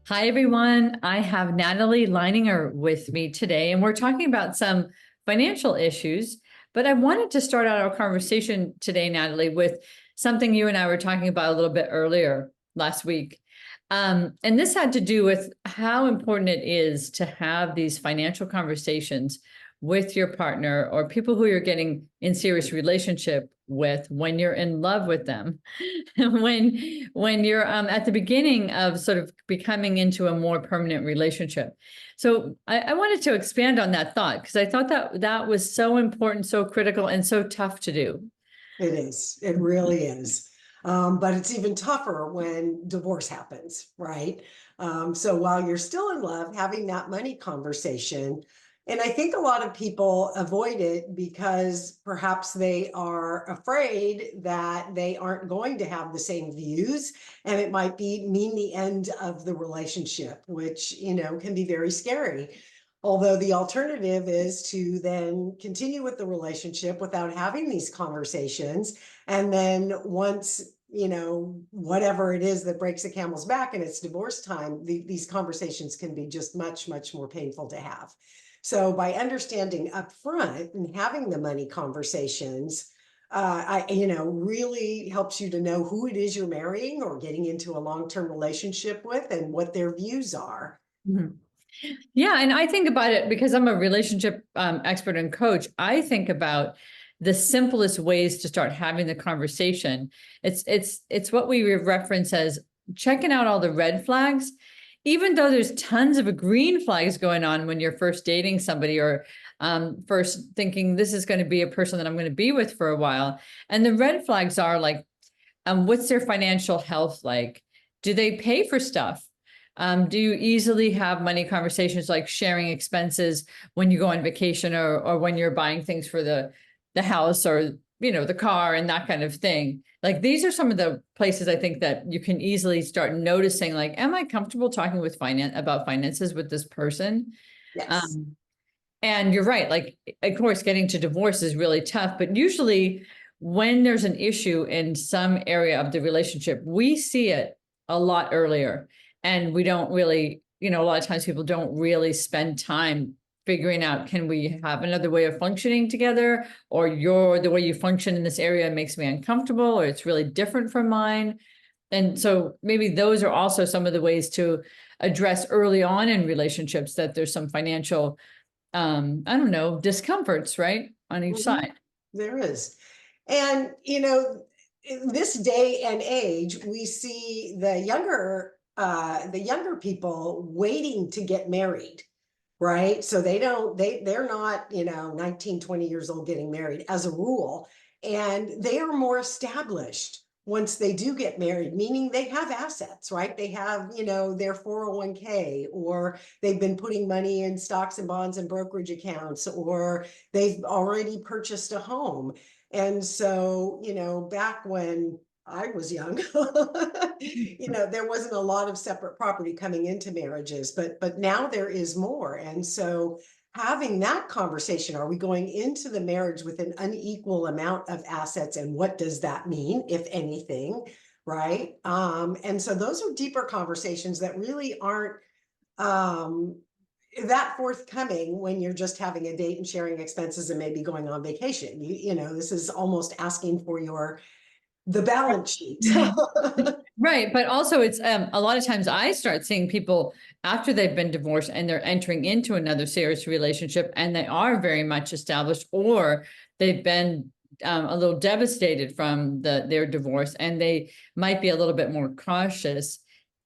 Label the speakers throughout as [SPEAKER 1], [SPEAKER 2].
[SPEAKER 1] Hi, everyone. I have Natalie Leininger with me today, and we're talking about some financial issues. But I wanted to start out our conversation today, Natalie, with something you and I were talking about a little bit earlier last week. And this had to do with how important it is to have these financial conversations with your partner or people who you're getting in serious relationship with when you're in love with them. when you're at the beginning of sort of becoming into a more permanent relationship. So I wanted to expand on that thought because I thought that that was so important, so critical, and so tough to do.
[SPEAKER 2] It is. It really is. But it's even tougher when divorce happens, right? So while you're still in love, having that money conversation, and I think a lot of people avoid it because perhaps they are afraid that they aren't going to have the same views, and it might mean the end of the relationship, which, can be very scary. Although the alternative is to then continue with the relationship without having these conversations. And then once, whatever it is that breaks the camel's back and it's divorce time, these conversations can be just much, much more painful to have. So by understanding upfront and having the money conversations, really helps you to know who it is you're marrying or getting into a long-term relationship with and what their views are.
[SPEAKER 1] Mhm. Yeah, and I think about it because I'm a relationship expert and coach. I think about the simplest ways to start having the conversation. It's what we reference as checking out all the red flags, even though there's tons of green flags going on when you're first dating somebody or first thinking this is going to be a person that I'm going to be with for a while. And the red flags are like, what's their financial health like? Do they pay for stuff? Do you easily have money conversations like sharing expenses when you go on vacation or when you're buying things for the house or the car and that kind of thing? Like these are some of the places I think that you can easily start noticing, like, am I comfortable talking with about finances with this person?
[SPEAKER 2] Yes.
[SPEAKER 1] Um, and you're right, like, of course, getting to divorce is really tough, but usually when there's an issue in some area of the relationship, we see it a lot earlier. And we don't really, a lot of times people don't really spend time figuring out, can we have another way of functioning together? Or the way you function in this area makes me uncomfortable, or it's really different from mine. And so maybe those are also some of the ways to address early on in relationships that there's some financial I don't know, discomforts, right? On each
[SPEAKER 2] Mhm.
[SPEAKER 1] side.
[SPEAKER 2] There is. And, in this day and age, we see the younger people waiting to get married, right? So they're not, 19, 20 years old getting married as a rule. And they are more established once they do get married, meaning they have assets, right? They have, their 401k, or they've been putting money in stocks and bonds and brokerage accounts, or they've already purchased a home. And so, back when I was young, there wasn't a lot of separate property coming into marriages, but now there is more. And so having that conversation, are we going into the marriage with an unequal amount of assets, and what does that mean, if anything, right? And so those are deeper conversations that really aren't um that forthcoming when you're just having a date and sharing expenses and maybe going on vacation. This is almost asking for the balance sheet.
[SPEAKER 1] Right. But also it's a lot of times I start seeing people after they've been divorced and they're entering into another serious relationship and they are very much established, or they've been a little devastated from their divorce and they might be a little bit more cautious,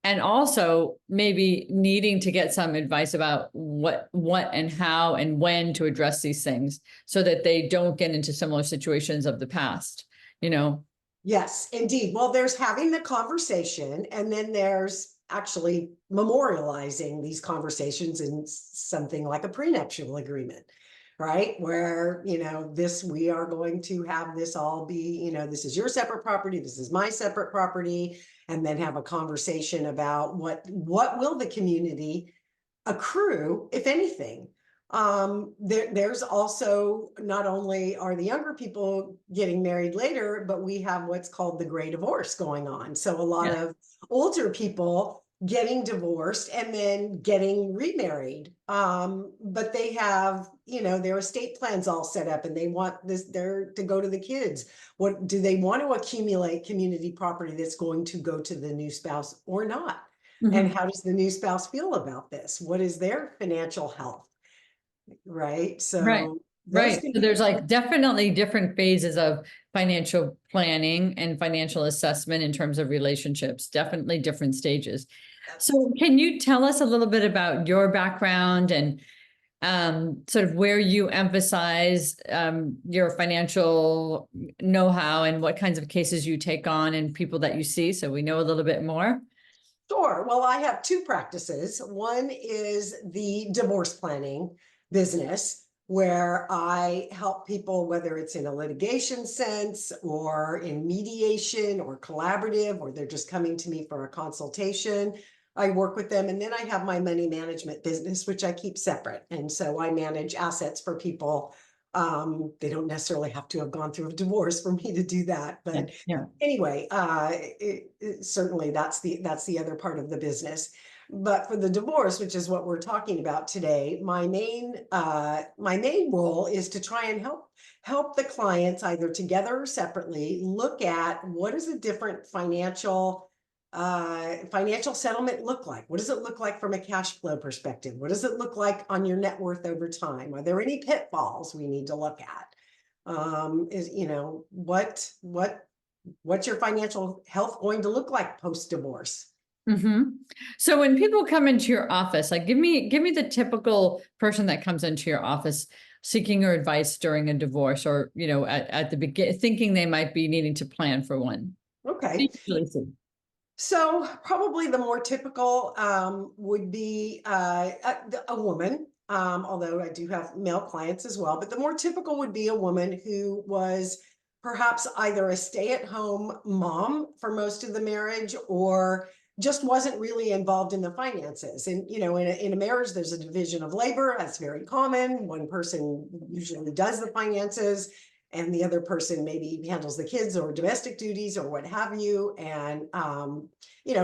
[SPEAKER 1] and also maybe needing to get some advice about what and how and when to address these things so that they don't get into similar situations of the past, you know.
[SPEAKER 2] Yes, indeed. Well, there's having the conversation, and then there's actually memorializing these conversations in something like a prenuptial agreement, right? Where, we are going to have this all be, this is your separate property, this is my separate property, and then have a conversation about what will the community accrue, if anything. There's also, not only are the younger people getting married later, but we have what's called the gray divorce going on. So a lot
[SPEAKER 1] Yeah.
[SPEAKER 2] of older people getting divorced and then getting remarried. But they have, their estate plans all set up and they want this there to go to the kids. What do they want to accumulate community property that's going to go to the new spouse or not? And
[SPEAKER 1] Mhm.
[SPEAKER 2] how does the new spouse feel about this? What is their financial health? Right.
[SPEAKER 1] Right,
[SPEAKER 2] So those
[SPEAKER 1] right.
[SPEAKER 2] can
[SPEAKER 1] So
[SPEAKER 2] be,
[SPEAKER 1] there's like definitely different phases of financial planning and financial assessment in terms of relationships, definitely different stages. So can you tell us a little bit about your background and sort of where you emphasize your financial know-how and what kinds of cases you take on and people that you see, so we know a little bit more?
[SPEAKER 2] sure. Well, I have two practices. One is the divorce planning business, where I help people, whether it's in a litigation sense or in mediation or collaborative, or they're just coming to me for a consultation. I work with them. And then I have my money management business, which I keep separate. And so I manage assets for people. They don't necessarily have to have gone through a divorce for me to do that,
[SPEAKER 1] Yeah,
[SPEAKER 2] but
[SPEAKER 1] yeah.
[SPEAKER 2] anyway, certainly that's the other part of the business. But for the divorce, which is what we're talking about today, my main role is to try and help the clients either together or separately look at what is a different financial settlement look like? What does it look like from a cash flow perspective? What does it look like on your net worth over time? Are there any pitfalls we need to look at? Is what's your financial health going to look like post divorce?
[SPEAKER 1] Hmm. So when people come into your office, like give me the typical person that comes into your office seeking your advice during a divorce, or at the begin thinking they might be needing to plan for one. What do
[SPEAKER 2] Okay.
[SPEAKER 1] you usually see?
[SPEAKER 2] So probably the more typical would be a woman, although I do have male clients as well. But the more typical would be a woman who was perhaps either a stay-at-home mom for most of the marriage, or just wasn't really involved in the finances. And in a marriage, there's a division of labor. That's very common. One person usually does the finances, and the other person maybe handles the kids or domestic duties or what have you. And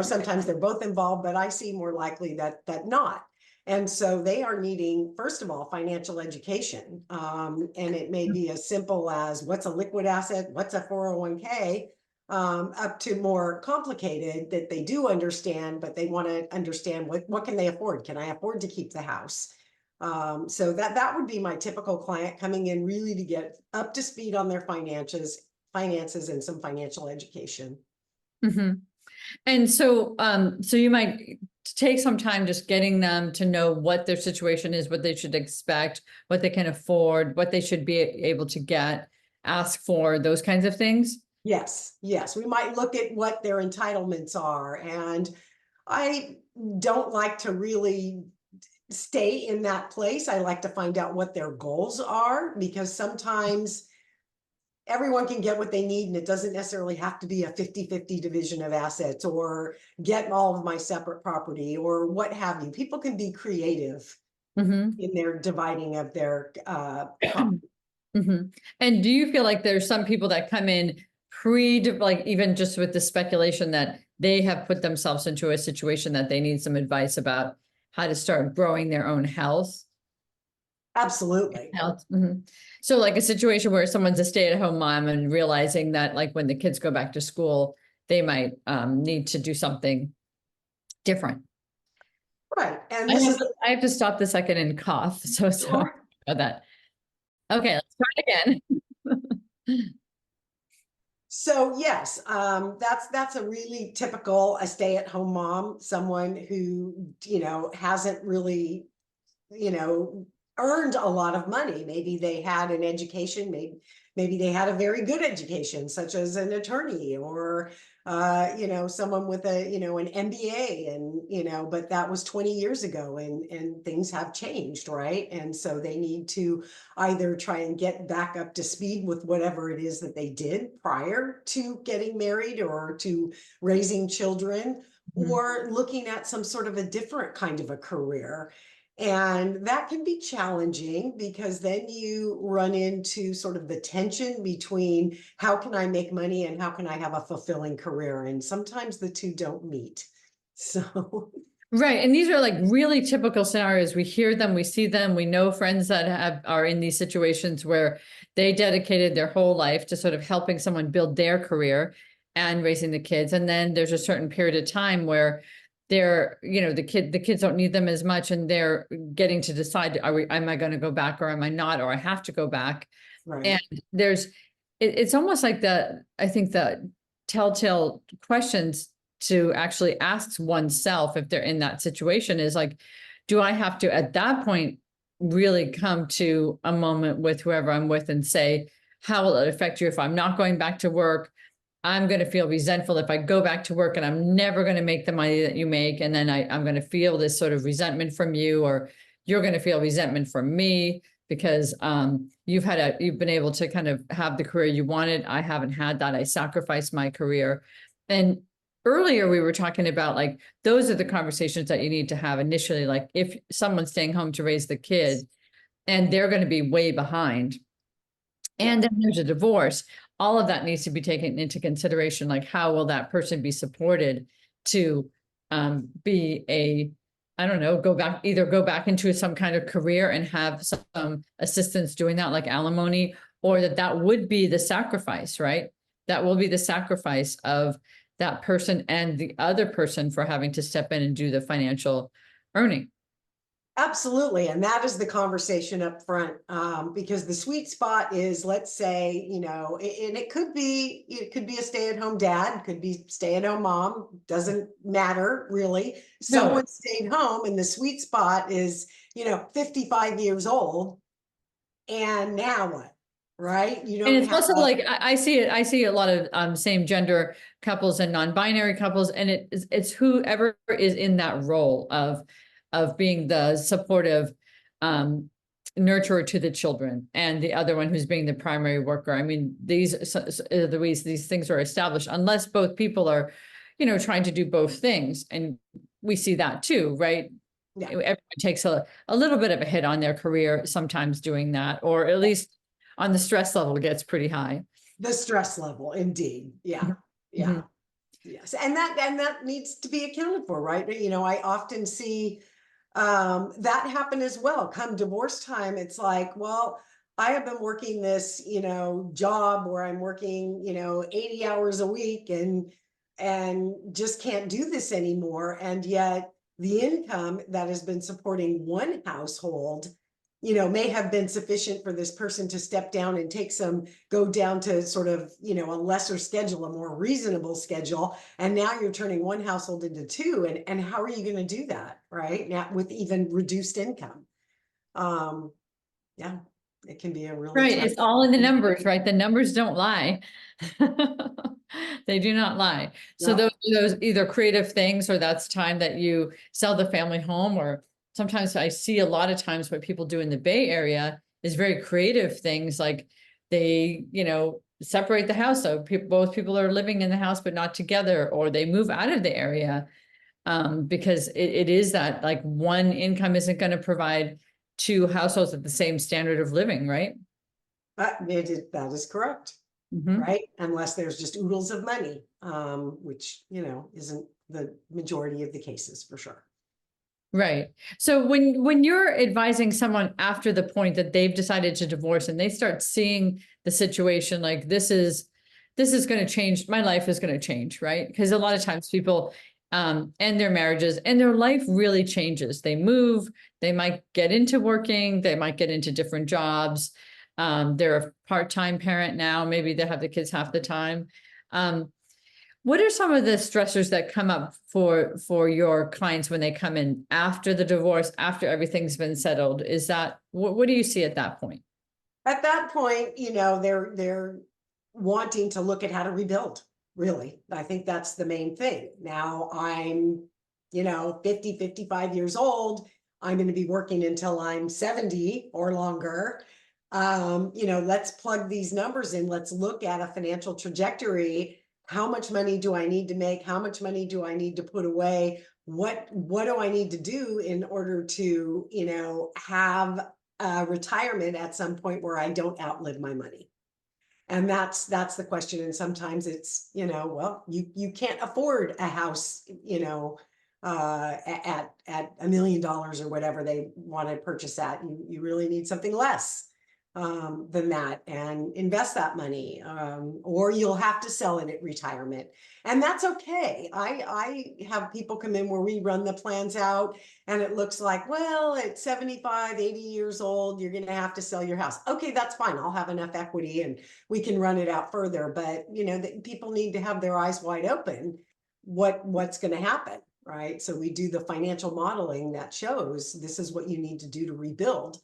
[SPEAKER 2] sometimes they're both involved, but I see more likely that not. And so they are needing, first of all, financial education. And it may be as simple as what's a liquid asset, what's a 401k, up to more complicated that they do understand, but they want to understand what can they afford? Can I afford to keep the house? So that would be my typical client coming in really to get up to speed on their finances and some financial education.
[SPEAKER 1] Hmm. And so you might take some time just getting them to know what their situation is, what they should expect, what they can afford, what they should be able to get, ask for, those kinds of things.
[SPEAKER 2] Yes, yes. We might look at what their entitlements are. And I don't like to really stay in that place. I like to find out what their goals are, because sometimes everyone can get what they need and it doesn't necessarily have to be a 50-50 division of assets, or get all of my separate property or what have you. People can be creative
[SPEAKER 1] Hmm.
[SPEAKER 2] in their dividing of their property.
[SPEAKER 1] Hmm. And do you feel like there's some people that come in like even just with the speculation that they have put themselves into a situation that they need some advice about how to start growing their own health?
[SPEAKER 2] Absolutely.
[SPEAKER 1] Mhm. So like a situation where someone's a stay-at-home mom and realizing that like when the kids go back to school, they might need to do something different.
[SPEAKER 2] Right. And this is
[SPEAKER 1] I have to stop the second and cough. So sorry
[SPEAKER 2] sure.
[SPEAKER 1] about that. Okay, let's try it again.
[SPEAKER 2] So yes, that's a really typical a stay-at-home mom, someone who hasn't really you know earned a lot of money. Maybe they had an education, maybe they had a very good education, such as an attorney, or someone with an MBA, and but that was 20 years ago, and things have changed, right? And so they need to either try and get back up to speed with whatever it is that they did prior to getting married or to raising children,
[SPEAKER 1] Mhm.
[SPEAKER 2] or looking at some sort of a different kind of a career. And that can be challenging, because then you run into sort of the tension between how can I make money and how can I have a fulfilling career? And sometimes the two don't meet. So,
[SPEAKER 1] Right. And these are like really typical scenarios. We hear them, we see them, we know friends that are in these situations where they dedicated their whole life to sort of helping someone build their career and raising the kids. And then there's a certain period of time where the kids don't need them as much and they're getting to decide, am I going to go back or am I not, or I have to go back.
[SPEAKER 2] right.
[SPEAKER 1] And there's, it's almost like I think the telltale questions to actually ask oneself if they're in that situation is like, do I have to at that point really come to a moment with whoever I'm with and say, how will it affect you if I'm not going back to work? I'm going to feel resentful if I go back to work and I'm never going to make the money that you make. And then I'm going to feel this sort of resentment from you, or you're going to feel resentment from me because you've been able to kind of have the career you wanted. I haven't had that. I sacrificed my career. And earlier we were talking about like, those are the conversations that you need to have initially. Like if someone's staying home to raise the kid and they're going to be way behind,
[SPEAKER 2] Yeah.
[SPEAKER 1] and then there's a divorce, all of that needs to be taken into consideration. Like, how will that person be supported to be I don't know, either go back into some kind of career and have some assistance doing that, like alimony, or that would be the sacrifice, right? That will be the sacrifice of that person and the other person for having to step in and do the financial earning.
[SPEAKER 2] Absolutely. And that is the conversation up front. Because the sweet spot is, let's say, and it could be a stay-at-home dad, could be stay-at-home mom, doesn't matter really.
[SPEAKER 1] No,
[SPEAKER 2] Someone stayed home and the sweet spot is, 55 years old. And now what? Right? You
[SPEAKER 1] and
[SPEAKER 2] don't
[SPEAKER 1] it's
[SPEAKER 2] have
[SPEAKER 1] also like I see a lot of same gender couples and non-binary couples, and it's whoever is in that role of being the supportive nurturer to the children, and the other one who's being the primary worker. I mean, the ways these things are established, unless both people are, trying to do both things, and we see that too, right?
[SPEAKER 2] yeah,
[SPEAKER 1] Everyone takes a little bit of a hit on their career sometimes doing that, or at least on the stress level gets pretty high.
[SPEAKER 2] the stress level, indeed. Yeah. Yeah.
[SPEAKER 1] Mhm.
[SPEAKER 2] Yes. And that needs to be accounted for, right? I often see that happen as well. Come divorce time, it's like, well, I have been working this, job where I'm working, 80 hours a week and just can't do this anymore. And yet the income that has been supporting one household, may have been sufficient for this person to step down and go down to sort of, a lesser schedule, a more reasonable schedule. And now you're turning one household into two. And how are you going to do that? Right now with even reduced income. Um, yeah, it can be a really
[SPEAKER 1] Right.
[SPEAKER 2] tough.
[SPEAKER 1] It's all in the numbers, right? The numbers don't lie. They do not lie. So
[SPEAKER 2] No,
[SPEAKER 1] those either creative things, or that's time that you sell the family home, or sometimes I see a lot of times what people do in the Bay Area is very creative things, like they, separate the house. So both people are living in the house, but not together, or they move out of the area. Because it is that like one income isn't going to provide two households at the same standard of living, right?
[SPEAKER 2] that is correct.
[SPEAKER 1] Mhm.
[SPEAKER 2] Right? Unless there's just oodles of money, which, isn't the majority of the cases for sure.
[SPEAKER 1] Right. So when you're advising someone after the point that they've decided to divorce and they start seeing the situation like this is going to change, my life is going to change, right? Because a lot of times people end their marriages and their life really changes. They move, they might get into working, they might get into different jobs. They're a part-time parent now, maybe they have the kids half the time. Um, what are some of the stressors that come up for your clients when they come in after the divorce, after everything's been settled? Is that what do you see at that point?
[SPEAKER 2] At that point, they're wanting to look at how to rebuild, really. I think that's the main thing. Now I'm, 50, 55 years old. I'm going to be working until I'm 70 or longer. Let's plug these numbers in. Let's look at a financial trajectory. How much money do I need to make? How much money do I need to put away? What do I need to do in order to, have retirement at some point where I don't outlive my money? And that's the question. And sometimes it's, well, you can't afford a house, at $1 million or whatever they want to purchase at. You really need something less than that and invest that money, or you'll have to sell it at retirement. And that's okay. I have people come in where we run the plans out and it looks like, well, at 75, 80 years old, you're going to have to sell your house. Okay, that's fine. I'll have enough equity and we can run it out further. But, people need to have their eyes wide open what's going to happen, right? So we do the financial modeling that shows this is what you need to do to rebuild.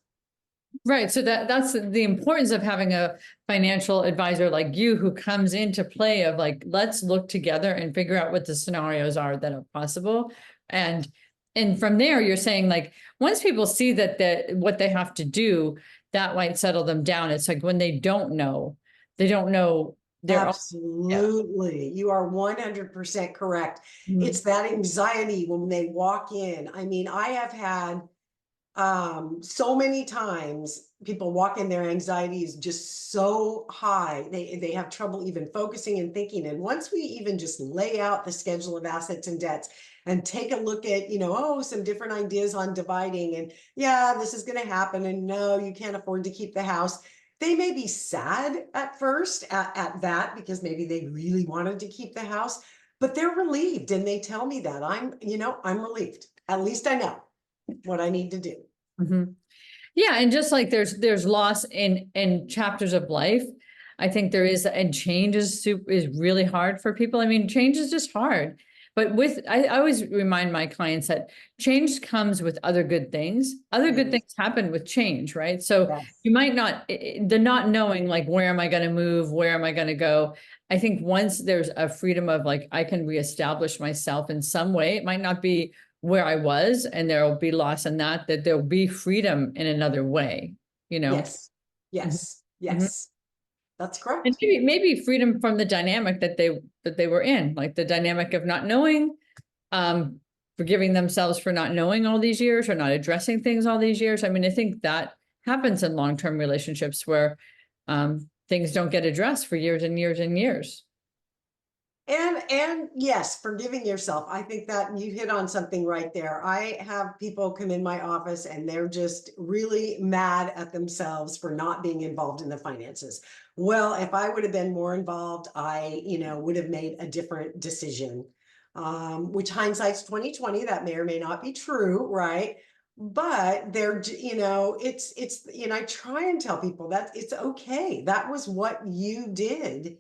[SPEAKER 1] Right. So that's the importance of having a financial advisor like you who comes into play of like, let's look together and figure out what the scenarios are that are possible. And from there, you're saying like, once people see that what they have to do, that might settle them down. It's like when they don't know, they're
[SPEAKER 2] Absolutely. You are 100% correct. It's that anxiety when they walk in. I mean, I have had so many times people walk in, their anxiety is just so high. They have trouble even focusing and thinking. And once we even just lay out the schedule of assets and debts and take a look at, some different ideas on dividing, and yeah, this is going to happen. And no, you can't afford to keep the house. They may be sad at first at that because maybe they really wanted to keep the house, but they're relieved. And they tell me that I'm relieved. At least I know what I need to do.
[SPEAKER 1] Yeah, and just like there's loss in chapters of life, I think there is, and change is really hard for people. I mean, change is just hard. But I always remind my clients that change comes with other good things. Other good things happen with change, right? So
[SPEAKER 2] Yes.
[SPEAKER 1] you might not, the not knowing like, where am I going to move? Where am I going to go? I think once there's a freedom of like, I can reestablish myself in some way, it might not be where I was, and there will be loss in that there'll be freedom in another way,
[SPEAKER 2] Yes.
[SPEAKER 1] Mhm.
[SPEAKER 2] Yes.
[SPEAKER 1] Mhm.
[SPEAKER 2] Yes. That's
[SPEAKER 1] And
[SPEAKER 2] correct.
[SPEAKER 1] maybe freedom from the dynamic that they were in, like the dynamic of not knowing, um, forgiving themselves for not knowing all these years or not addressing things all these years. I mean, I think that happens in long-term relationships where things don't get addressed for years and years and years.
[SPEAKER 2] And yes, forgiving yourself. I think that you hit on something right there. I have people come in my office and they're just really mad at themselves for not being involved in the finances. Well, if I would have been more involved, I, would have made a different decision. Which hindsight's 2020, that may or may not be true, right? But I try and tell people that it's okay. That was what you did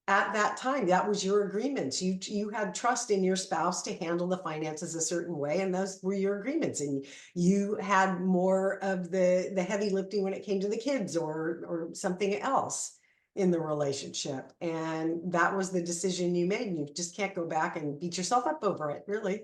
[SPEAKER 2] at that time. That was your agreements. You had trust in your spouse to handle the finances a certain way, and those were your agreements. And you had more of the heavy lifting when it came to the kids or something else in the relationship. And that was the decision you made. And you just can't go back and beat yourself up over it, really.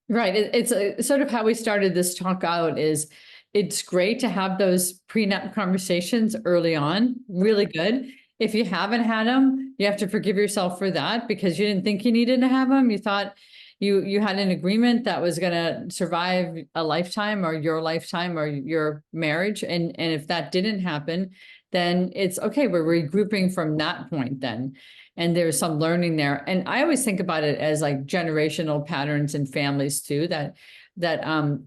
[SPEAKER 1] Right. It's sort of how we started this talk out is it's great to have those prenup conversations early on. Really good. If you haven't had them, you have to forgive yourself for that because you didn't think you needed to have them. You thought you had an agreement that was going to survive a lifetime or your lifetime or your marriage. And if that didn't happen, then it's okay. We're regrouping from that point then. And there's some learning there. And I always think about it as like generational patterns in families too, that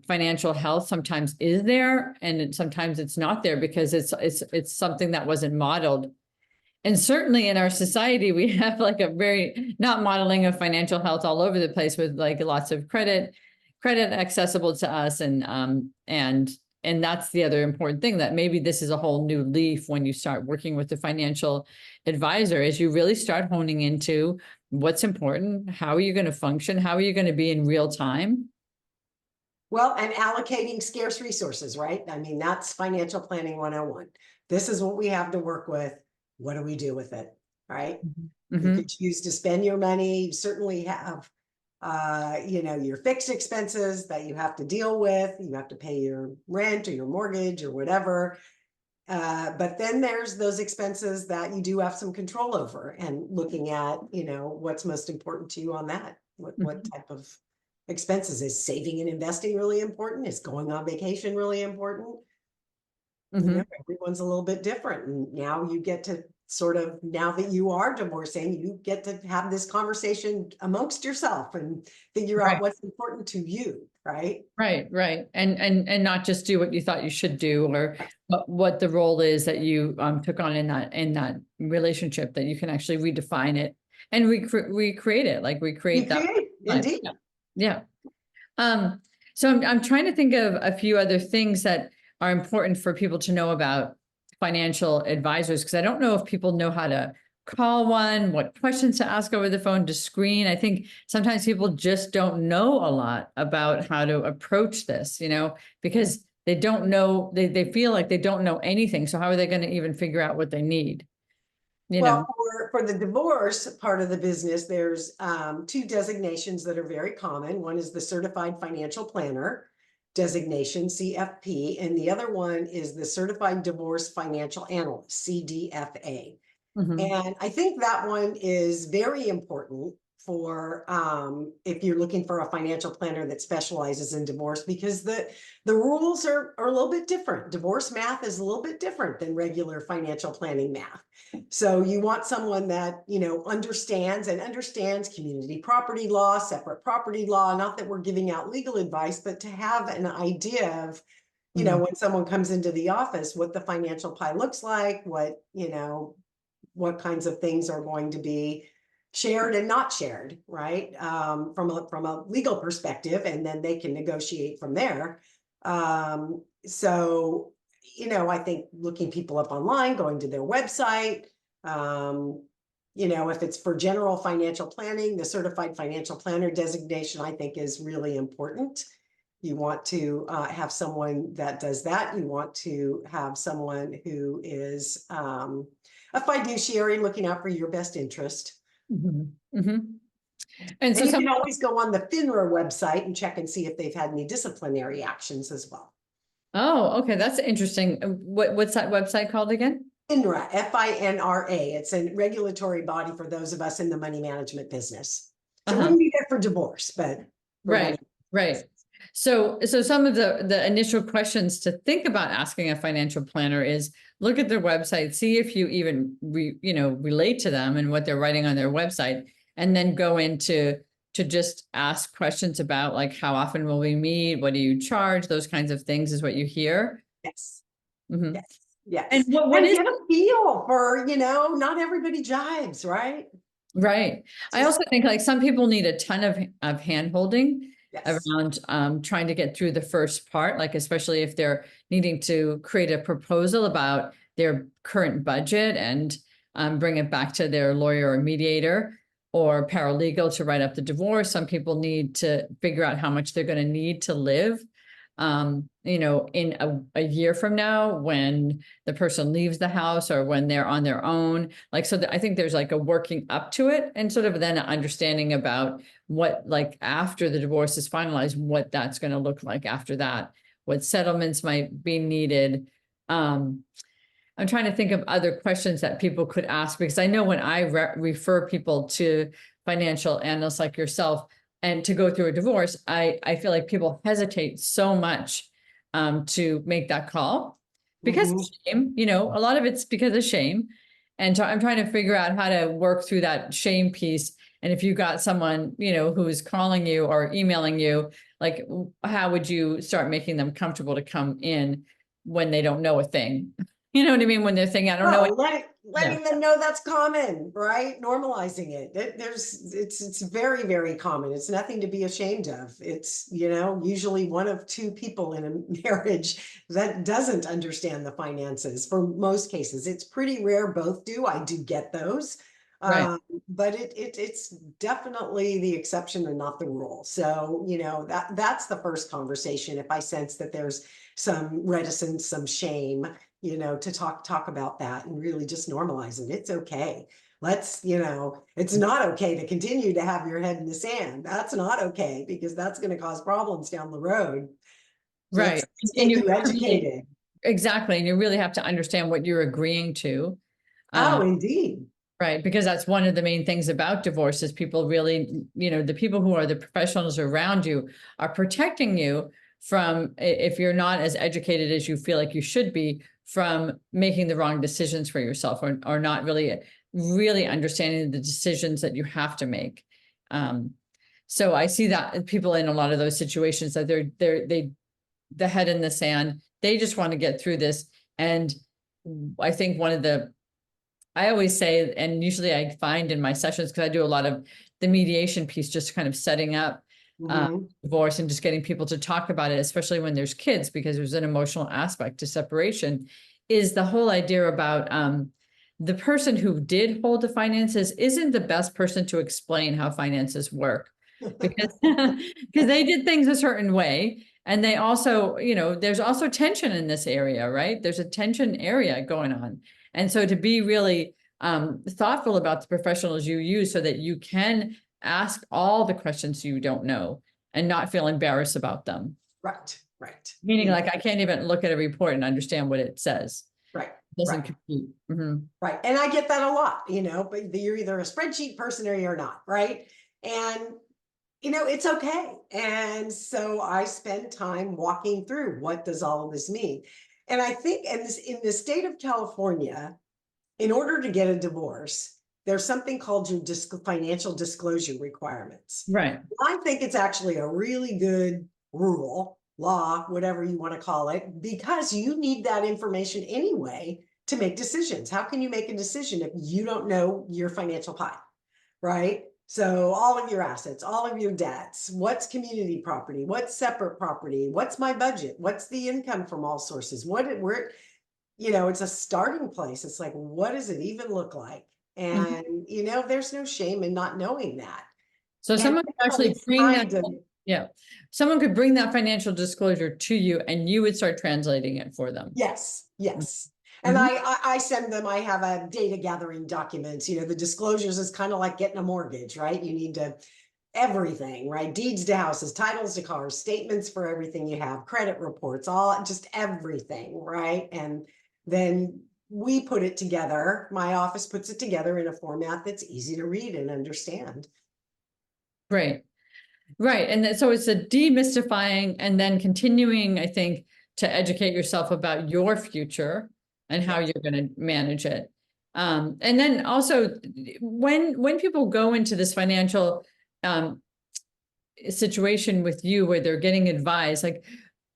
[SPEAKER 1] financial health sometimes is there and sometimes it's not there because it's something that wasn't modeled. And certainly in our society, we have like a very not modeling of financial health all over the place with like lots of credit accessible to us. And that's the other important thing, that maybe this is a whole new leaf when you start working with the financial advisor, is you really start honing into what's important, how are you going to function, how are you going to be in real time.
[SPEAKER 2] Well, and allocating scarce resources, right? I mean, that's financial planning 101. This is what we have to work with. What do we do with it? Right? You
[SPEAKER 1] Mm-hmm.
[SPEAKER 2] could choose to spend your money. You certainly have, your fixed expenses that you have to deal with. You have to pay your rent or your mortgage or whatever. But then there's those expenses that you do have some control over, and looking at, what's most important to you on that. What type of expenses? Is saving and investing really important? Is going on vacation really important?
[SPEAKER 1] Mm-hmm.
[SPEAKER 2] Everyone's a little bit different. And now you get to sort of, now that you are divorcing, you get to have this conversation amongst yourself and figure out
[SPEAKER 1] Right.
[SPEAKER 2] what's important to you, right?
[SPEAKER 1] Right, right. And not just do what you thought you should do, or what the role is that you took on in that relationship, that you can actually redefine it and recreate it, like
[SPEAKER 2] You
[SPEAKER 1] recreate that
[SPEAKER 2] create,
[SPEAKER 1] life.
[SPEAKER 2] indeed.
[SPEAKER 1] Yeah. Yeah. So I'm trying to think of a few other things that are important for people to know about financial advisors, because I don't know if people know how to call one, what questions to ask over the phone, to screen. I think sometimes people just don't know a lot about how to approach this, because they don't know, they feel like they don't know anything. So how are they going to even figure out what they need?
[SPEAKER 2] Well, for the divorce part of the business, there's two designations that are very common. One is the Certified Financial Planner designation, CFP, and the other one is the Certified Divorce Financial Analyst, CDFA.
[SPEAKER 1] Mhm.
[SPEAKER 2] And I think that one is very important for if you're looking for a financial planner that specializes in divorce, because the rules are a little bit different. Divorce math is a little bit different than regular financial planning math. So you want someone that, understands community property law, separate property law, not that we're giving out legal advice, but to have an idea of,
[SPEAKER 1] Mhm.
[SPEAKER 2] when someone comes into the office, what the financial pie looks like, what kinds of things are going to be shared and not shared, right? From a legal perspective, and then they can negotiate from there. So, I think looking people up online, going to their website, if it's for general financial planning, the certified financial planner designation, I think, is really important. You want to have someone that does that. You want to have someone who is a fiduciary looking out for your best interest.
[SPEAKER 1] Mhm. Mhm. And
[SPEAKER 2] And
[SPEAKER 1] so
[SPEAKER 2] you
[SPEAKER 1] some,
[SPEAKER 2] can always go on the FINRA website and check and see if they've had any disciplinary actions as well.
[SPEAKER 1] oh, okay, that's interesting. What's that website called again?
[SPEAKER 2] FINRA, FINRA. It's a regulatory body for those of us in the money management business. So it
[SPEAKER 1] Uh-huh.
[SPEAKER 2] wouldn't be there for divorce, but for
[SPEAKER 1] Right,
[SPEAKER 2] money.
[SPEAKER 1] right. So some of the initial questions to think about asking a financial planner is look at their website, see if you even relate to them and what they're writing on their website, and then go into to just ask questions about, like, how often will we meet? What do you charge? Those kinds of things is what you hear.
[SPEAKER 2] Yes.
[SPEAKER 1] Mhm.
[SPEAKER 2] Yes.
[SPEAKER 1] And
[SPEAKER 2] Yes.
[SPEAKER 1] what
[SPEAKER 2] And
[SPEAKER 1] is
[SPEAKER 2] get a feel for, not everybody jives, right?
[SPEAKER 1] right? I
[SPEAKER 2] Just,
[SPEAKER 1] also think, like, some people need a ton of hand holding
[SPEAKER 2] yes.
[SPEAKER 1] around trying to get through the first part, like especially if they're needing to create a proposal about their current budget and bring it back to their lawyer or mediator or paralegal to write up the divorce. Some people need to figure out how much they're going to need to live, in a year from now, when the person leaves the house or when they're on their own. Like, so I think there's like a working up to it, and sort of then an understanding about what, like, after the divorce is finalized, what that's going to look like after that, what settlements might be needed. Um, I'm trying to think of other questions that people could ask, because I know when I refer people to financial analysts like yourself and to go through a divorce, I feel like people hesitate so much to make that call because of
[SPEAKER 2] Mhm.
[SPEAKER 1] shame. A lot of it's because of shame. And so I'm trying to figure out how to work through that shame piece. And if you got someone, who's calling you or emailing you, like, how would you start making them comfortable to come in when they don't know a thing? You know what I mean? When they're saying, I don't know
[SPEAKER 2] Oh,
[SPEAKER 1] it. Yeah.
[SPEAKER 2] letting them know that's common, right? Normalizing it. It's very, very common. It's nothing to be ashamed of. It's, usually one of two people in a marriage that doesn't understand the finances for most cases. It's pretty rare both do. I do get those.
[SPEAKER 1] Right.
[SPEAKER 2] But it's definitely the exception and not the rule. So, that's the first conversation. If I sense that there's some reticence, some shame, to talk about that and really just normalize it. It's okay. It's not okay to continue to have your head in the sand. That's not okay, because that's going to cause problems down the road.
[SPEAKER 1] Right.
[SPEAKER 2] Let's
[SPEAKER 1] And
[SPEAKER 2] get you educated.
[SPEAKER 1] exactly. And you really have to understand what you're agreeing to.
[SPEAKER 2] Oh,
[SPEAKER 1] Um,
[SPEAKER 2] indeed.
[SPEAKER 1] right. Because that's one of the main things about divorce is people really, the people who are the professionals around you are protecting you from if you're not as educated as you feel like you should be, from making the wrong decisions for yourself, or not really understanding the decisions that you have to make. So I see that people in a lot of those situations that the head in the sand, they just want to get through this. And I think I always say, and usually I find in my sessions, because I do a lot of the mediation piece, just kind of setting up divorce and just getting people to talk about it, especially when there's kids, because there's an emotional aspect to separation, is the whole idea about the person who did hold the finances isn't the best person to explain how finances work, because they did things a certain way. And they also, there's also tension in this area, right? There's a tension area going on. And so to be really thoughtful about the professionals you use so that you can ask all the questions you don't know and not feel embarrassed about them.
[SPEAKER 2] Right.
[SPEAKER 1] Meaning, like, I can't even look at a report and understand what it says.
[SPEAKER 2] Right.
[SPEAKER 1] Doesn't compute.
[SPEAKER 2] Right. And I get that a lot, but you're either a spreadsheet person or you're not, right? And it's okay. And so I spend time walking through, what does all of this mean? And I think in the state of California, in order to get a divorce, there's something called your financial disclosure requirements.
[SPEAKER 1] Right.
[SPEAKER 2] I think it's actually a really good rule, law, whatever you want to call it, because you need that information anyway to make decisions. How can you make a decision if you don't know your financial pie, right? So all of your assets, all of your debts, what's community property, what's separate property, what's my budget, what's the income from all sources, it's a starting place. It's like, what does it even look like? And, there's no shame in not knowing that.
[SPEAKER 1] So someone could actually bring that. Someone could bring that financial disclosure to you and you would start translating it for them.
[SPEAKER 2] Yes. And I send them, I have a data gathering documents, the disclosures is kind of like getting a mortgage, right? You need everything, right? Deeds to houses, titles to cars, statements for everything you have, credit reports, just everything, right? And then we put it together. My office puts it together in a format that's easy to read and understand.
[SPEAKER 1] Right. And so it's a demystifying and then continuing, I think, to educate yourself about your future and how you're going to manage it. And then also when people go into this financial situation with you where they're getting advice, like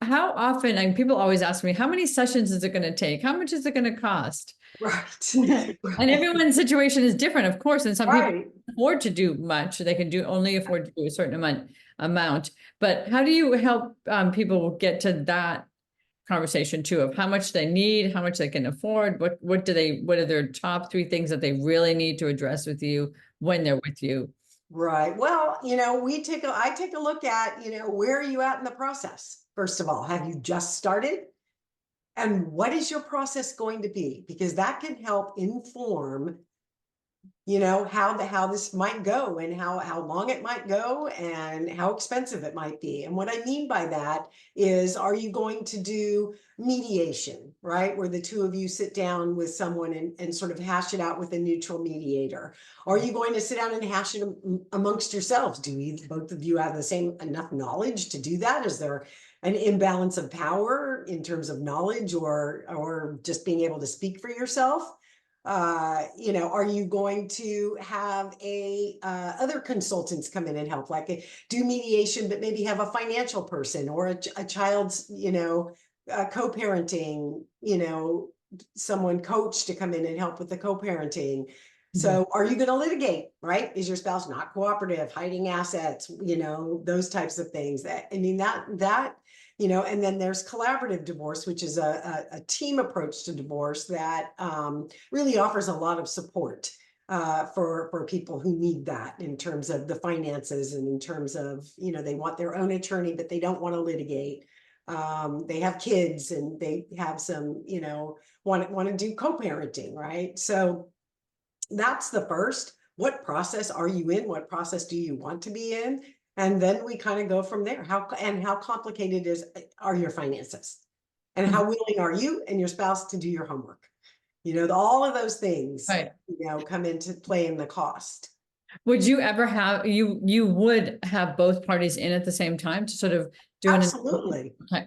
[SPEAKER 1] how often, and people always ask me, how many sessions is it going to take? How much is it going to cost?
[SPEAKER 2] Right.
[SPEAKER 1] And everyone's situation is different, of course. And some people can't afford to do much. They can only afford to do a certain amount. But how do you help people get to that conversation too, of how much they need, how much they can afford? What are their top 3 things that they really need to address with you when they're with you?
[SPEAKER 2] Right. Well, I take a look at, where are you at in the process? First of all, have you just started? And what is your process going to be? Because that can help inform, how this might go and how long it might go and how expensive it might be. And what I mean by that is, are you going to do mediation, right? Where the 2 of you sit down with someone and sort of hash it out with a neutral mediator? Are you going to sit down and hash it amongst yourselves? Do both of you have the same enough knowledge to do that? Is there an imbalance of power in terms of knowledge or just being able to speak for yourself? Are you going to have other consultants come in and help, like do mediation, but maybe have a financial person or a child's, co-parenting, someone coach to come in and help with the co-parenting. So are you going to litigate, right? Is your spouse not cooperative, hiding assets, those types of things and then there's collaborative divorce, which is a team approach to divorce that really offers a lot of support for people who need that in terms of the finances and in terms of, they want their own attorney, but they don't want to litigate. They have kids and they have some, want to do co-parenting, right? So that's the first. What process are you in? What process do you want to be in? And then we kind of go from there. How complicated are your finances? And how willing are you and your spouse to do your homework? All of those things, come into play in the cost.
[SPEAKER 1] Would you ever have, you would have both parties in at the same time to sort of doing it.
[SPEAKER 2] Absolutely.
[SPEAKER 1] Okay.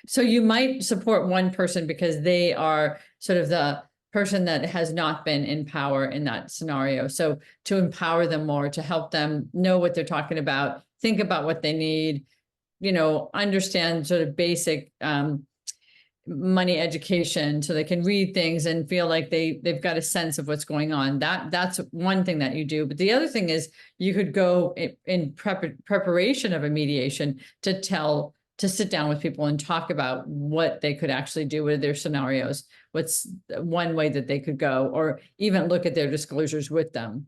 [SPEAKER 1] So you might support one person because they are sort of the person that has not been in power in that scenario. So to empower them more, to help them know what they're talking about, think about what they need, understand sort of basic money education so they can read things and feel like they've got a sense of what's going on. That's one thing that you do. But the other thing is you could go in preparation of a mediation to sit down with people and talk about what they could actually do with their scenarios. What's one way that they could go, or even look at their disclosures with them.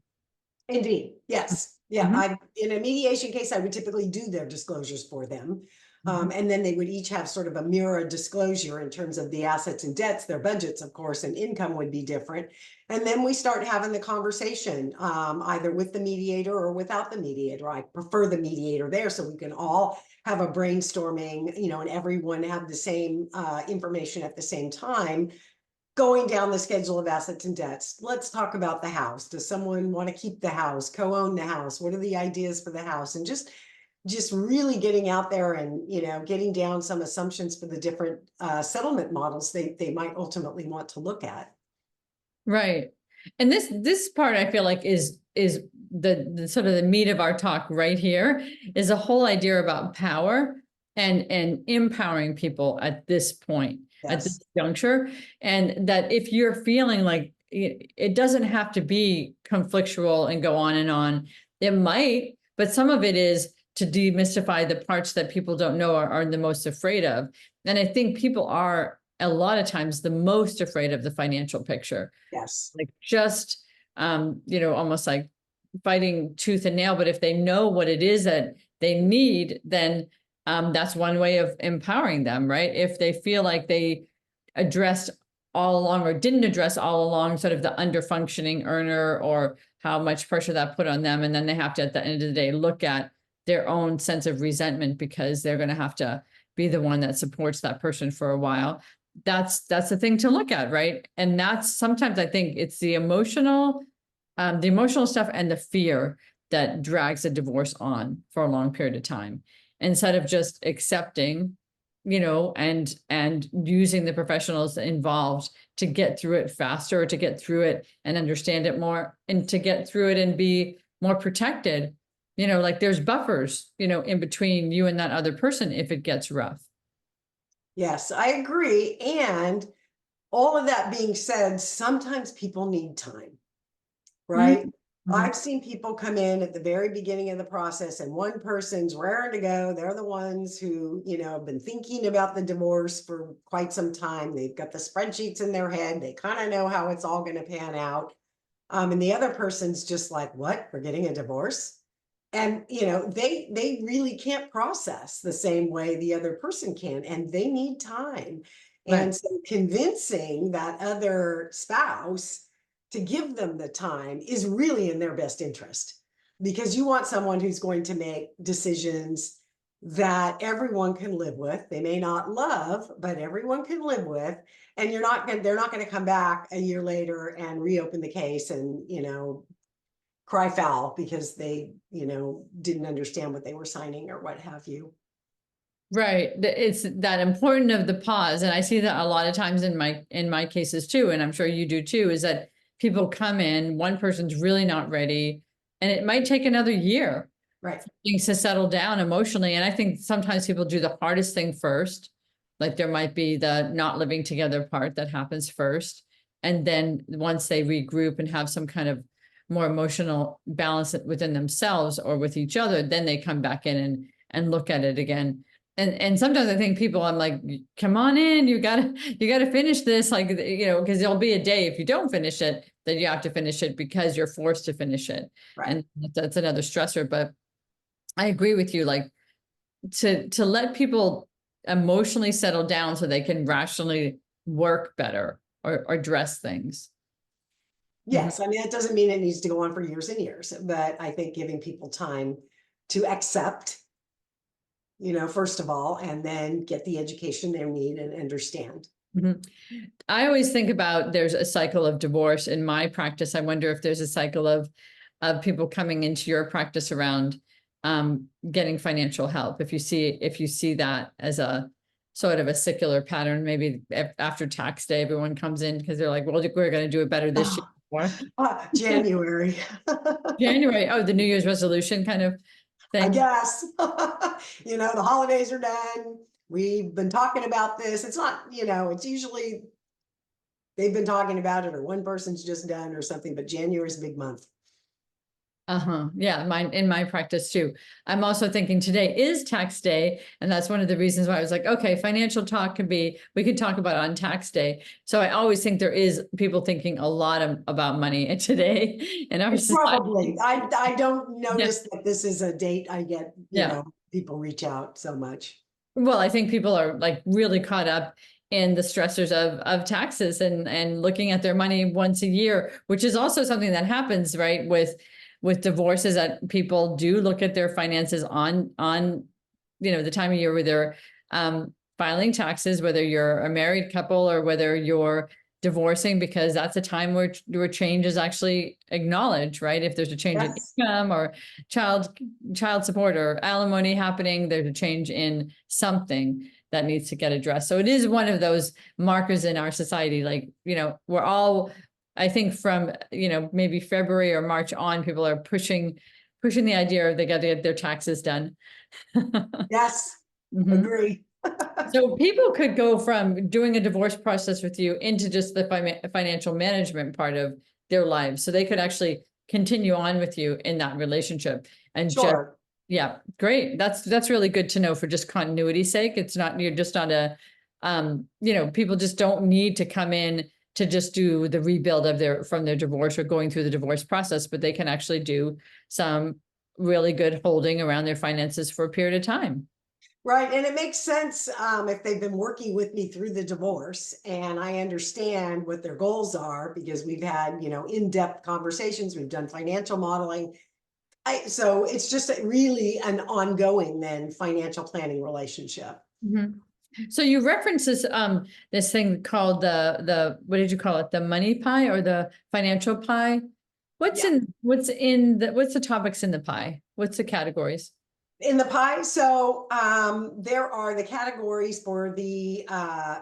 [SPEAKER 2] Indeed. Yes. Yeah.
[SPEAKER 1] Mhm.
[SPEAKER 2] In a mediation case, I would typically do their disclosures for them. And then they would each have sort of a mirror disclosure in terms of the assets and debts, their budgets, of course, and income would be different. And then we start having the conversation, either with the mediator or without the mediator. I prefer the mediator there so we can all have a brainstorming, and everyone have the same information at the same time, going down the schedule of assets and debts. Let's talk about the house. Does someone want to keep the house, co-own the house? What are the ideas for the house? And just really getting out there and, getting down some assumptions for the different settlement models they might ultimately want to look at.
[SPEAKER 1] Right. And this part I feel like is the sort of the meat of our talk right here, is a whole idea about power and empowering people at this point, at this
[SPEAKER 2] Yes.
[SPEAKER 1] juncture. And that if you're feeling like it doesn't have to be conflictual and go on and on. It might, but some of it is to demystify the parts that people don't know are the most afraid of. And I think people are a lot of times the most afraid of the financial picture.
[SPEAKER 2] Yes.
[SPEAKER 1] Like just almost like fighting tooth and nail. But if they know what it is that they need, then that's one way of empowering them, right? If they feel like they addressed all along or didn't address all along sort of the underfunctioning earner, or how much pressure that put on them, and then they have to at the end of the day look at their own sense of resentment because they're going to have to be the one that supports that person for a while. That's the thing to look at, right? And that's sometimes I think it's the emotional stuff and the fear that drags a divorce on for a long period of time, instead of just accepting, and using the professionals involved to get through it faster, or to get through it and understand it more, and to get through it and be more protected. Like there's buffers, in between you and that other person if it gets rough.
[SPEAKER 2] Yes, I agree. And all of that being said, sometimes people need time, right?
[SPEAKER 1] Mhm.
[SPEAKER 2] I've seen people come in at the very beginning of the process and one person's raring to go. They're the ones who, have been thinking about the divorce for quite some time. They've got the spreadsheets in their head. They kind of know how it's all going to pan out. And the other person's just like, what? We're getting a divorce? And they really can't process the same way the other person can, and they need time.
[SPEAKER 1] Right.
[SPEAKER 2] And so convincing that other spouse to give them the time is really in their best interest, because you want someone who's going to make decisions that everyone can live with. They may not love, but everyone can live with. And they're not going to come back a year later and reopen the case and cry foul because they, didn't understand what they were signing or what have you.
[SPEAKER 1] Right. It's that important of the pause. And I see that a lot of times in my cases too, and I'm sure you do too, is that people come in, one person's really not ready, and it might take another year
[SPEAKER 2] Right.
[SPEAKER 1] for things to settle down emotionally. And I think sometimes people do the hardest thing first. Like there might be the not living together part that happens first. And then once they regroup and have some kind of more emotional balance within themselves or with each other, then they come back in and look at it again. And sometimes I think people, I'm like, come on in, you gotta finish this, like, because there'll be a day if you don't finish it, that you have to finish it because you're forced to finish it.
[SPEAKER 2] Right.
[SPEAKER 1] And that's another stressor. But I agree with you, like to let people emotionally settle down so they can rationally work better or address things. Mhm.
[SPEAKER 2] Yes. I mean, it doesn't mean it needs to go on for years and years, but I think giving people time to accept, first of all, and then get the education they need and understand.
[SPEAKER 1] Mhm. I always think about there's a cycle of divorce in my practice. I wonder if there's a cycle of people coming into your practice around getting financial help. If you see that as a sort of a secular pattern, maybe after tax day, everyone comes in because they're like, well, we're going to do it better this year.
[SPEAKER 2] January.
[SPEAKER 1] January. Oh, the New Year's resolution kind of
[SPEAKER 2] I
[SPEAKER 1] thing.
[SPEAKER 2] guess, the holidays are done. We've been talking about this. It's not, it's usually they've been talking about it or one person's just done or something, but January is a big month.
[SPEAKER 1] Yeah, in my practice too. I'm also thinking today is tax day. And that's one of the reasons why I was like, okay, financial talk we could talk about it on tax day. So I always think there is people thinking a lot about money today in our society.
[SPEAKER 2] Probably. I don't
[SPEAKER 1] Yeah.
[SPEAKER 2] notice that this is a date I get,
[SPEAKER 1] Yeah.
[SPEAKER 2] people reach out so much.
[SPEAKER 1] Well, I think people are like really caught up in the stressors of taxes and looking at their money once a year, which is also something that happens, right? With divorces, that people do look at their finances on the time of year where they're filing taxes, whether you're a married couple or whether you're divorcing, because that's a time where change is actually acknowledged, right? If there's a change in income or child support or alimony happening, there's a change in something that needs to get addressed. So it is one of those markers in our society. Like, we're all, I think from, maybe February or March on, people are pushing the idea of they got to get their taxes done.
[SPEAKER 2] Yes,
[SPEAKER 1] agree. So people could go from doing a divorce process with you into just the financial management part of their lives. So they could actually continue on with you in that relationship. And
[SPEAKER 2] sure.
[SPEAKER 1] Yeah, great. That's really good to know for just continuity's sake. It's not, you're just not people just don't need to come in to just do the rebuild from their divorce or going through the divorce process, but they can actually do some really good holding around their finances for a period of time.
[SPEAKER 2] Right. And it makes sense if they've been working with me through the divorce and I understand what their goals are because we've had, in-depth conversations, we've done financial modeling. So it's just really an ongoing then financial planning relationship.
[SPEAKER 1] So you reference this thing called what did you call it? The money pie or the financial pie? What's the topics in the pie? What's the categories?
[SPEAKER 2] In the pie, so there are the categories for the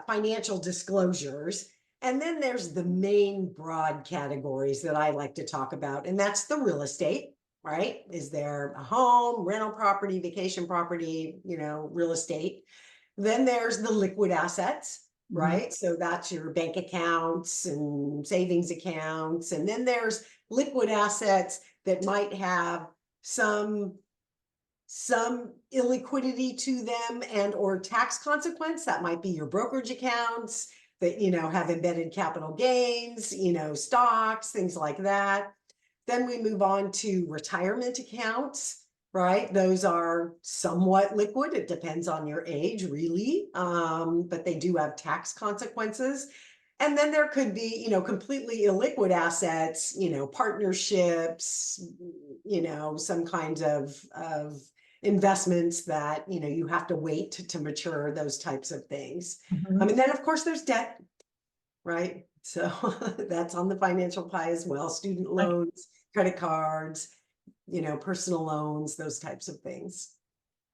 [SPEAKER 2] financial disclosures, and then there's the main broad categories that I like to talk about, and that's the real estate, right? Is there a home, rental property, vacation property, real estate? Then there's the liquid assets, right? So that's your bank accounts and savings accounts, and then there's liquid assets that might have some illiquidity to them and or tax consequence. That might be your brokerage accounts that have embedded capital gains, stocks, things like that. Then we move on to retirement accounts, right? Those are somewhat liquid. It depends on your age, really, but they do have tax consequences. And then there could be, completely illiquid assets, partnerships, some kinds of investments that, you have to wait to mature, those types of things. And then of course there's debt, right? So that's on the financial pie as well. Student loans, credit cards, personal loans, those types of things.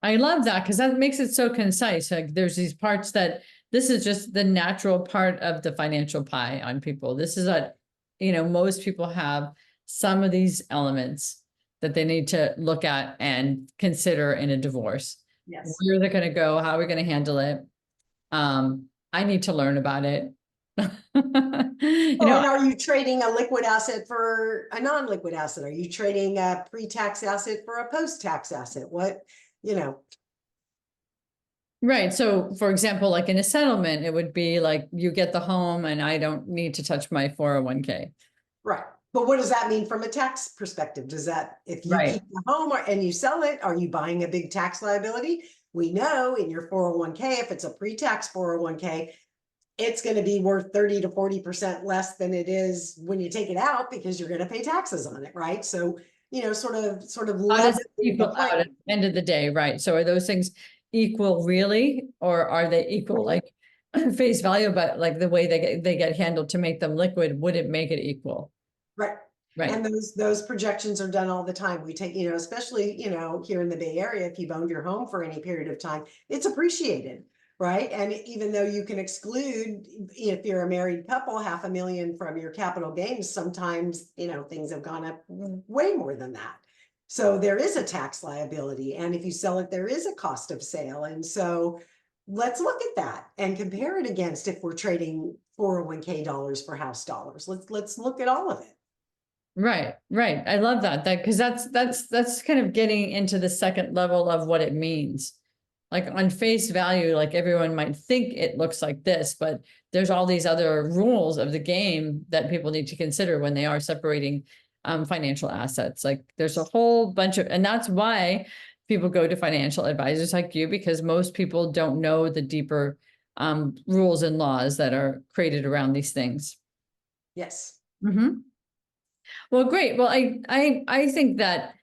[SPEAKER 1] I love that because that makes it so concise. Like there's these parts that this is just the natural part of the financial pie on people. This is most people have some of these elements that they need to look at and consider in a divorce.
[SPEAKER 2] Yes.
[SPEAKER 1] Where they're going to go, how we're going to handle it. I need to learn about it.
[SPEAKER 2] And are you trading a liquid asset for a non-liquid asset? Are you trading a pre-tax asset for a post-tax asset?
[SPEAKER 1] Right. So for example, like in a settlement, it would be like you get the home and I don't need to touch my 401k.
[SPEAKER 2] Right. But what does that mean from a tax perspective? Does that, if you keep the home and you sell it, are you buying a big tax liability? We know in your 401k, if it's a pre-tax 401k, it's going to be worth 30 to 40% less than it is when you take it out because you're going to pay taxes on it, right? So, sort of
[SPEAKER 1] level equal out at the end of the day, right? So are those things equal really, or are they equal like face value, but like the way they get handled to make them liquid wouldn't make it equal?
[SPEAKER 2] Right.
[SPEAKER 1] Right.
[SPEAKER 2] And those projections are done all the time. We take, especially, here in the Bay Area, if you've owned your home for any period of time, it's appreciated, right? And even though you can exclude, if you're a married couple, 500,000 from your capital gains, sometimes, things have gone up way more than that. So there is a tax liability. And if you sell it, there is a cost of sale. And so let's look at that and compare it against if we're trading 401k dollars for house dollars. Let's look at all of it.
[SPEAKER 1] Right, right. I love that because that's kind of getting into the second level of what it means. Like on face value, like everyone might think it looks like this, but there's all these other rules of the game that people need to consider when they are separating financial assets. Like there's a whole bunch of, and that's why people go to financial advisors like you, because most people don't know the deeper rules and laws that are created around these things.
[SPEAKER 2] Yes.
[SPEAKER 1] Mm-hmm. Well, great. Well, I think that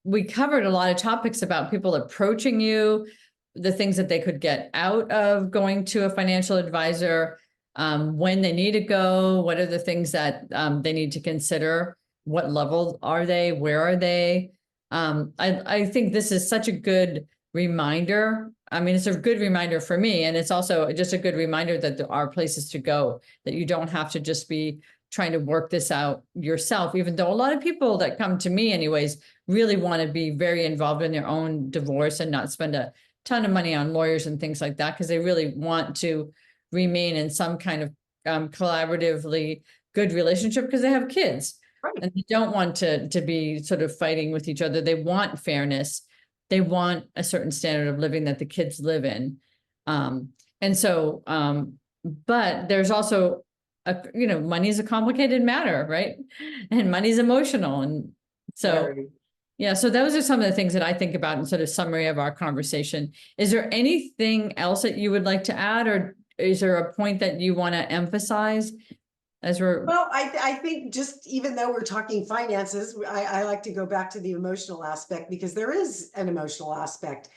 [SPEAKER 1] we covered a lot of topics about people approaching you, the things that they could get out of going to a financial advisor, when they need to go, what are the things that they need to consider, what level are they, where are they? I think this is such a good reminder. I mean, it's a good reminder for me, and it's also just a good reminder that there are places to go, that you don't have to just be trying to work this out yourself, even though a lot of people that come to me anyways really want to be very involved in their own divorce and not spend a ton of money on lawyers and things like that, because they really want to remain in some kind of collaboratively good relationship because they have kids.
[SPEAKER 2] Right.
[SPEAKER 1] And they don't want to be sort of fighting with each other. They want fairness. They want a certain standard of living that the kids live in. And so, but there's also money is a complicated matter, right? And money's emotional. And so,
[SPEAKER 2] Very.
[SPEAKER 1] yeah, so those are some of the things that I think about in sort of summary of our conversation. Is there anything else that you would like to add, or is there a point that you want to emphasize as we're?
[SPEAKER 2] Well, I think just even though we're talking finances, I like to go back to the emotional aspect because there is an emotional aspect.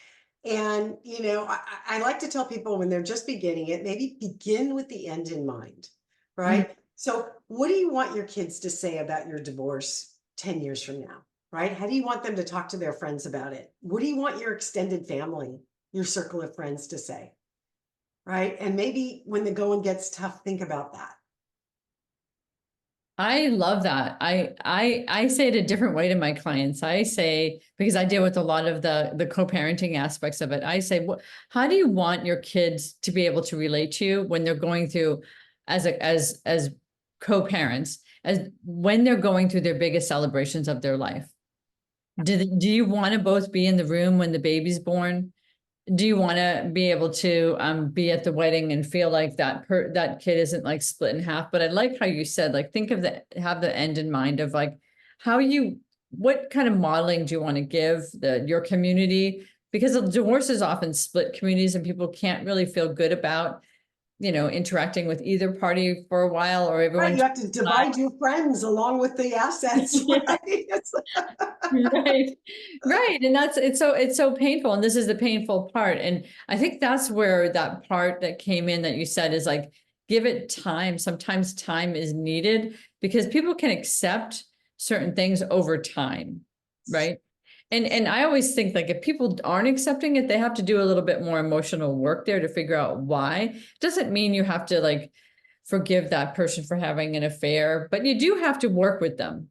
[SPEAKER 2] And, I like to tell people when they're just beginning it, maybe begin with the end in mind, right? So what do you want your kids to say about your divorce 10 years from now, right? How do you want them to talk to their friends about it? What do you want your extended family, your circle of friends to say, right? And maybe when the going gets tough, think about that.
[SPEAKER 1] I love that. I say it a different way to my clients. I say, because I deal with a lot of the co-parenting aspects of it. I say, how do you want your kids to be able to relate to you when they're going through as co-parents, as when they're going through their biggest celebrations of their life? Do you want to both be in the room when the baby's born? Do you want to be able to be at the wedding and feel like that kid isn't like split in half? But I like how you said, like, have the end in mind of like what kind of modeling do you want to give your community? Because divorce is often split communities and people can't really feel good about, interacting with either party for a while, or
[SPEAKER 2] Right,
[SPEAKER 1] everyone.
[SPEAKER 2] you have to divide your friends along with the assets,
[SPEAKER 1] Yeah.
[SPEAKER 2] right?
[SPEAKER 1] Right. Right. And it's so painful. And this is the painful part. And I think that's where that part that came in that you said is like, give it time. Sometimes time is needed because people can accept certain things over time. Right. And I always think like if people aren't accepting it, they have to do a little bit more emotional work there to figure out why. It doesn't mean you have to like forgive that person for having an affair, but you do have to work with them.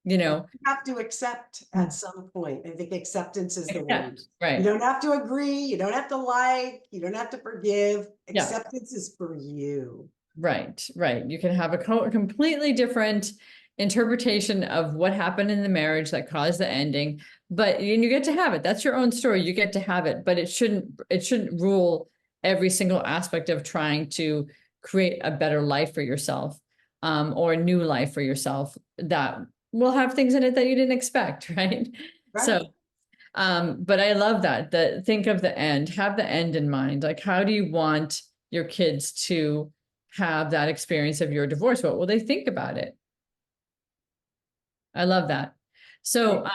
[SPEAKER 2] You have to accept at some point. I think acceptance is the word. You
[SPEAKER 1] Right.
[SPEAKER 2] don't have to agree, you don't have to like, you don't have to forgive.
[SPEAKER 1] Yeah.
[SPEAKER 2] Acceptance is for you.
[SPEAKER 1] Right. Right. You can have a completely different interpretation of what happened in the marriage that caused the ending, but you get to have it. That's your own story. You get to have it, but it shouldn't rule every single aspect of trying to create a better life for yourself, or a new life for yourself that will have things in it that you didn't expect. Right.
[SPEAKER 2] Right.
[SPEAKER 1] So, but I love that think of the end, have the end in mind. Like, how do you want your kids to have that experience of your divorce? What will they think about it? I love that. So,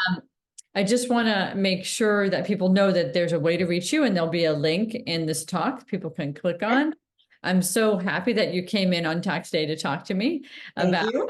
[SPEAKER 1] I just want to make sure that people know that there's a way to reach you, and there'll be a link in this talk people can click on. I'm so happy that you came in on tax day to talk to me
[SPEAKER 2] Thank
[SPEAKER 1] about
[SPEAKER 2] you.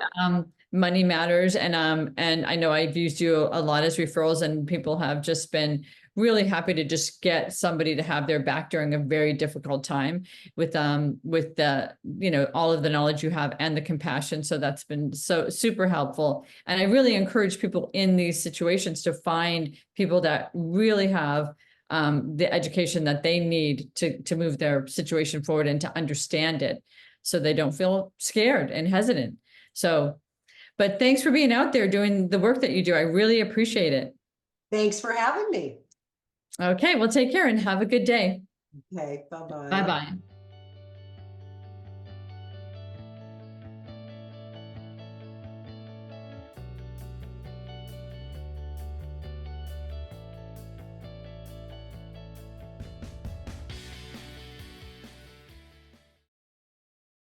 [SPEAKER 1] money matters. And I know I've used you a lot as referrals, and people have just been really happy to just get somebody to have their back during a very difficult time with the, you know, all of the knowledge you have and the compassion. So that's been so super helpful. And I really encourage people in these situations to find people that really have the education that they need to move their situation forward and to understand it, so they don't feel scared and hesitant. So, but thanks for being out there doing the work that you do. I really appreciate it.
[SPEAKER 2] Thanks for having me.
[SPEAKER 1] Okay, well, take care and have a good day.
[SPEAKER 2] Okay, bye-bye.
[SPEAKER 1] Bye-bye.